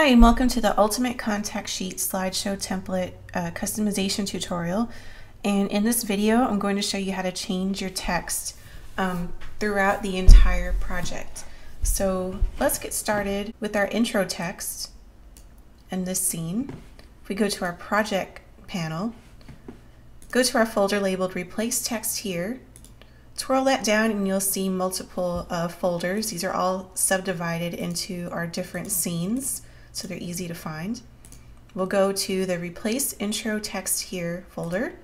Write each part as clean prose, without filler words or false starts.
Hi, and welcome to the Ultimate Contact Sheet Slideshow Template customization tutorial. And in this video, I'm going to show you how to change your text throughout the entire project. So let's get started with our intro text and this scene. If we go to our project panel, go to our folder labeled Replace Text here, twirl that down and you'll see multiple folders. These are all subdivided into our different scenes, so they're easy to find. We'll go to the Replace Intro Text Here folder.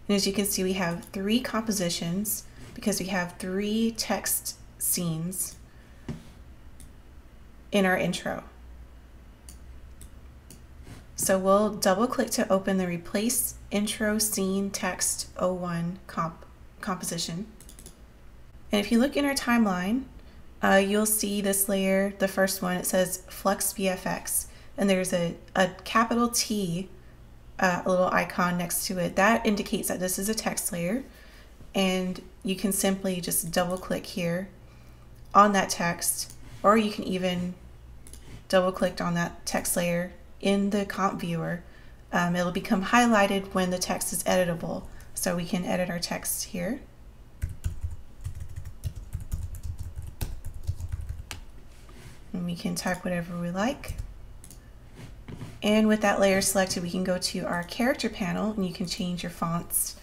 And as you can see, we have 3 compositions because we have 3 text scenes in our intro. So we'll double click to open the Replace Intro Scene Text 01 composition. And if you look in our timeline, you'll see this layer, the first one, it says Flux VFX, and there's a capital T, a little icon next to it. That indicates that this is a text layer, and you can simply just double click here on that text, or you can even double click on that text layer in the comp viewer. It'll become highlighted when the text is editable, so we can edit our text here. And we can type whatever we like. And with that layer selected, we can go to our character panel and you can change your fonts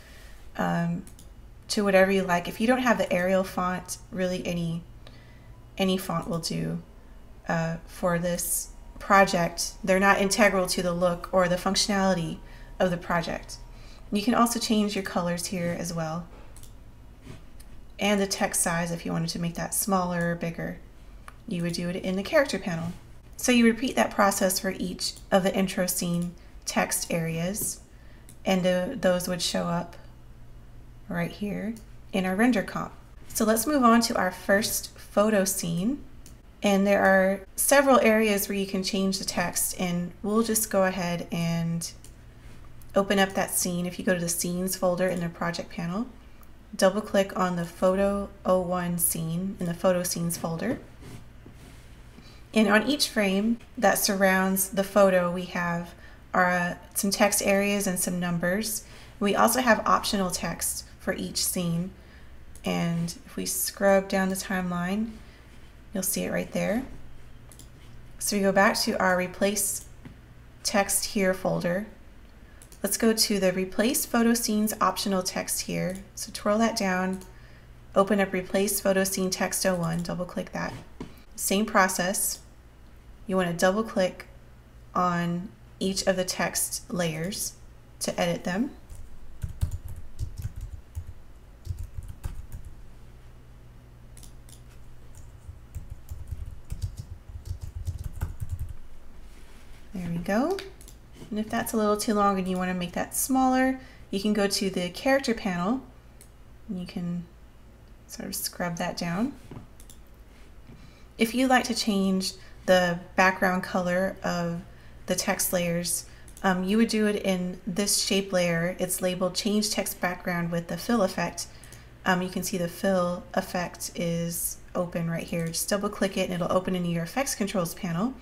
to whatever you like. If you don't have the Arial font, really any font will do for this project. They're not integral to the look or the functionality of the project. You can also change your colors here as well, and the text size if you wanted to make that smaller or bigger. You would do it in the character panel. So you repeat that process for each of the intro scene text areas, and those would show up right here in our render comp. So let's move on to our first photo scene. And there are several areas where you can change the text, and we'll just go ahead and open up that scene. If you go to the Scenes folder in the project panel, double click on the Photo 01 scene in the Photo Scenes folder. And on each frame that surrounds the photo, we have some text areas and some numbers. We also have optional text for each scene. And if we scrub down the timeline, you'll see it right there. So we go back to our Replace Text Here folder. Let's go to the Replace Photo Scenes optional text here. So twirl that down, open up Replace Photo Scene Text 01, double click that. Same process. You want to double click on each of the text layers to edit them. There we go. And if that's a little too long and you want to make that smaller, you can go to the character panel and you can sort of scrub that down. If you'd like to change the background color of the text layers, you would do it in this shape layer. It's labeled Change Text Background with the Fill Effect. You can see the Fill Effect is open right here. Just double click it and it'll open into your Effects Controls panel.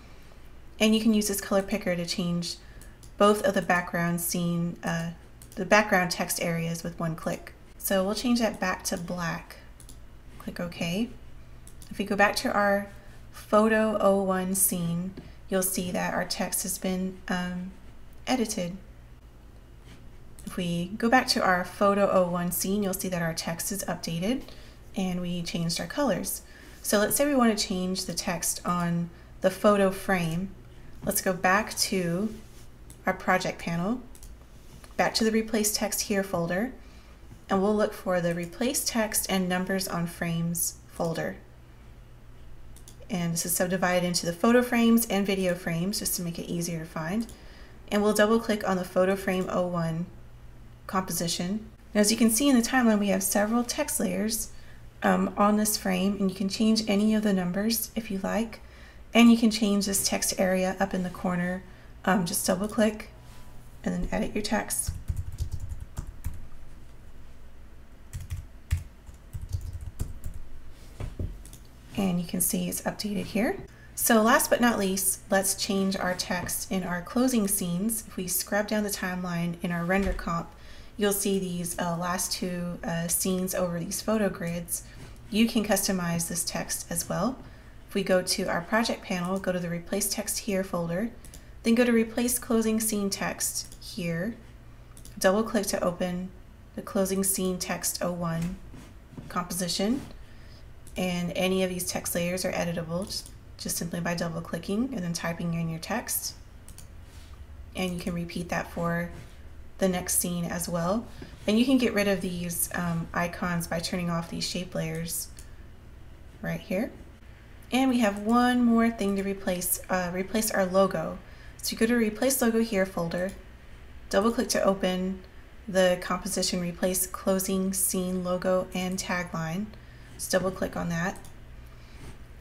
And you can use this color picker to change both of the background scene, the background text areas with one click. So we'll change that back to black. Click OK. If we go back to our Photo 01 scene, you'll see that our text has been edited. If we go back to our Photo 01 scene, you'll see that our text is updated and we changed our colors. So let's say we want to change the text on the photo frame. Let's go back to our project panel, back to the Replace Text Here folder, and we'll look for the Replace Text and Numbers on Frames folder. And this is subdivided into the photo frames and video frames just to make it easier to find. And we'll double click on the Photo Frame 01 composition. And as you can see in the timeline, we have several text layers on this frame, and you can change any of the numbers if you like. And you can change this text area up in the corner. Just double click and then edit your text. And you can see it's updated here. So last but not least, let's change our text in our closing scenes. If we scrub down the timeline in our render comp, you'll see these last two scenes over these photo grids. You can customize this text as well. If we go to our project panel, go to the Replace Text Here folder, then go to Replace Closing Scene Text here. Double click to open the Closing Scene Text 01 composition. And any of these text layers are editable just simply by double clicking and then typing in your text. And you can repeat that for the next scene as well. And you can get rid of these icons by turning off these shape layers right here. And we have one more thing to replace our logo. So you go to Replace Logo Here folder, double click to open the composition Replace Closing Scene Logo and Tagline. Just double click on that.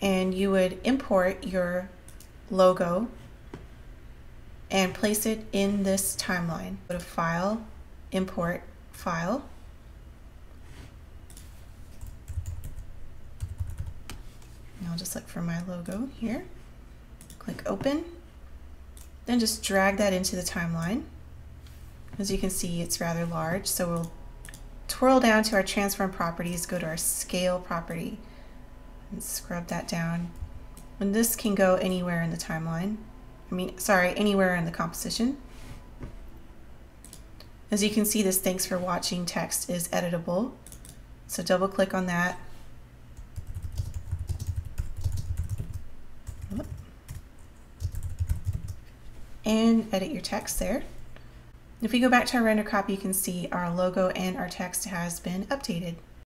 And you would import your logo and place it in this timeline. Go to File, Import, File. And I'll just look for my logo here. Click Open. Then just drag that into the timeline. As you can see, it's rather large, so we'll twirl down to our transform properties, go to our scale property, and scrub that down. And this can go anywhere in the timeline. Anywhere in the composition. As you can see, this thanks for watching text is editable. So double click on that. And edit your text there. If we go back to our render copy, you can see our logo and our text has been updated.